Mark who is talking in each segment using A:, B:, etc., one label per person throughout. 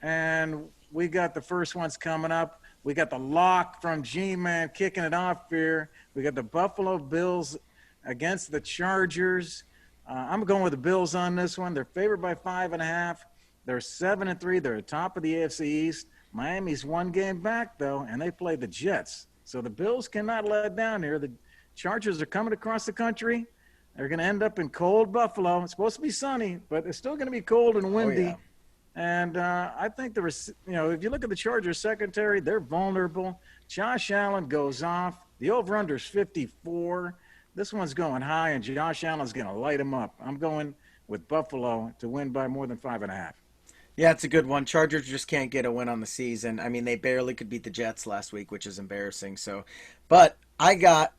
A: and we got the first ones coming up. We got the lock from G-Man kicking it off here. We got the Buffalo Bills against the Chargers. I'm going with the Bills on this one. They're favored by 5.5. They're 7-3. They're top of the AFC East. Miami's one game back, though, and they play the Jets. So the Bills cannot let down here. The Chargers are coming across the country. They're going to end up in cold Buffalo. It's supposed to be sunny, but it's still going to be cold and windy.
B: Oh, yeah.
A: And I think if you look at the Chargers secondary, they're vulnerable. Josh Allen goes off. The over-under is 54. This one's going high, and Josh Allen's going to light him up. I'm going with Buffalo to win by more than 5.5.
B: Yeah, it's a good one. Chargers just can't get a win on the season. I mean, they barely could beat the Jets last week, which is embarrassing. So, but I got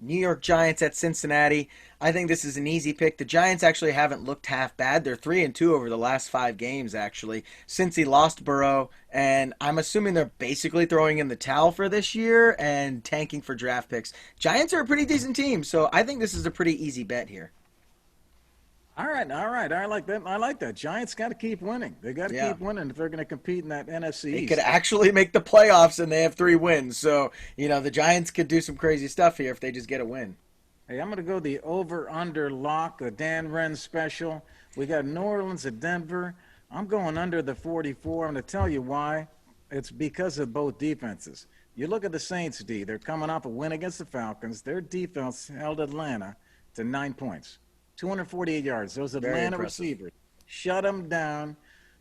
B: New York Giants at Cincinnati. I think this is an easy pick. The Giants actually haven't looked half bad. They're 3-2 over the last 5 games, actually, since he lost Burrow. And I'm assuming they're basically throwing in the towel for this year and tanking for draft picks. Giants are a pretty decent team, so I think this is a pretty easy bet here.
A: All right. I like that. I like that. Giants got to keep winning. They got to keep winning if they're going to compete in that NFC East.
B: They could actually make the playoffs, and they have 3 wins. So, the Giants could do some crazy stuff here if they just get a win.
A: Hey, I'm going to go the over-under lock, the Dan Wren special. We got New Orleans at Denver. I'm going under the 44. I'm going to tell you why. It's because of both defenses. You look at the Saints, D. They're coming off a win against the Falcons. Their defense held Atlanta to 9 points. 248 yards. Those Atlanta receivers shut them down.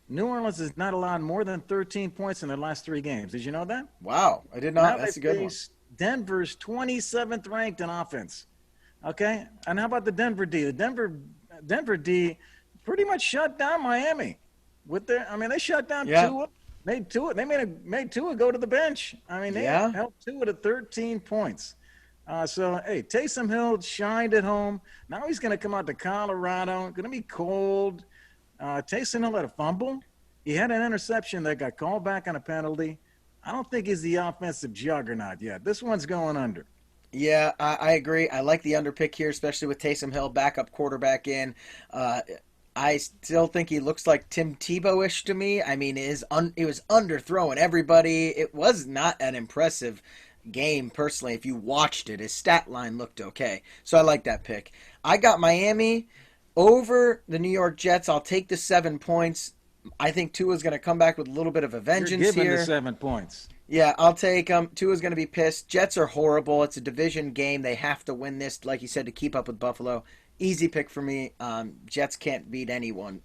A: New Orleans has not allowed more than 13 points in their last 3 games. Did you know that?
B: Wow, I did not.
A: Now
B: That's a good one.
A: Denver's 27th ranked in offense. Okay, and how about the Denver D? The Denver D pretty much shut down Miami with they shut down Tua. Made Tua. They made Tua go to the bench. They held Tua to 13 points. Hey, Taysom Hill shined at home. Now he's going to come out to Colorado. Going to be cold. Taysom Hill had a fumble. He had an interception that got called back on a penalty. I don't think he's the offensive juggernaut yet. This one's going under.
B: Yeah, I agree. I like the under pick here, especially with Taysom Hill, backup quarterback in. I still think he looks like Tim Tebow-ish to me. I mean, it was underthrowing everybody. It was not an impressive game personally. If you watched it, his stat line looked okay, so I like that pick. I got Miami over the New York Jets. I'll take the 7 points. I think Tua's going to come back with a little bit of a vengeance.
A: You're giving
B: here
A: the 7 points.
B: Yeah, I'll take them. Tua's going to be pissed. Jets are horrible. It's a division game. They have to win this, like you said, to keep up with Buffalo. Easy pick for me. Jets can't beat anyone,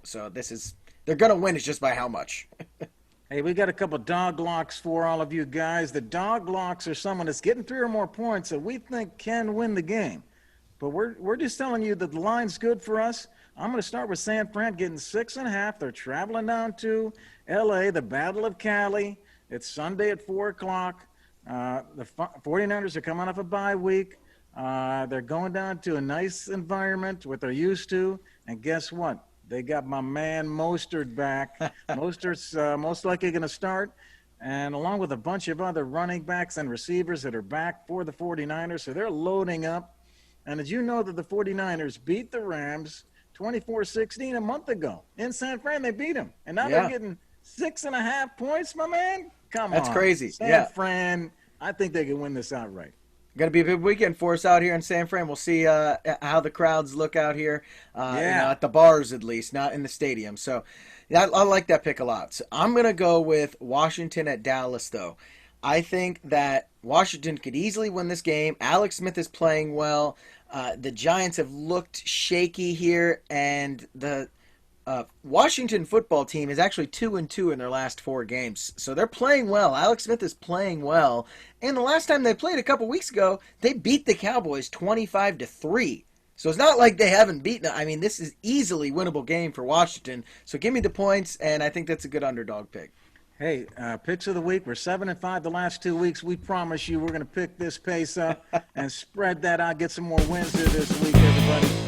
B: so they're going to win. It's just by how much.
A: Hey, we got a couple dog locks for all of you guys. The dog locks are someone that's getting 3 or more points that we think can win the game. But we're just telling you that the line's good for us. I'm going to start with San Fran getting 6.5. They're traveling down to L.A., the Battle of Cali. It's Sunday at 4 o'clock. The 49ers are coming off a bye week. They're going down to a nice environment, what they're used to. And guess what? They got my man Mostert back. Mostert's most likely going to start, and along with a bunch of other running backs and receivers that are back for the 49ers. So they're loading up. And did you know that the 49ers beat the Rams 24-16 a month ago? In San Fran, they beat them. And now they're getting 6.5 points, my man? Come on.
B: That's crazy.
A: San Fran, I think they can win this outright.
B: Going to be a big weekend for us out here in San Fran. We'll see how the crowds look out here, at the bars at least, not in the stadium. So I like that pick a lot. So I'm going to go with Washington at Dallas, though. I think that Washington could easily win this game. Alex Smith is playing well. The Giants have looked shaky here, and the Washington football team is actually 2-2 in their last 4 games. So they're playing well. Alex Smith is playing well. And the last time they played a couple weeks ago, they beat the Cowboys 25-3. So it's not like they haven't beaten. I mean, this is easily winnable game for Washington. So give me the points, and I think that's a good underdog pick.
A: Hey, picks of the week. We're 7-5 the last 2 weeks. We promise you we're going to pick this pace up and spread that out, get some more wins here this week, everybody.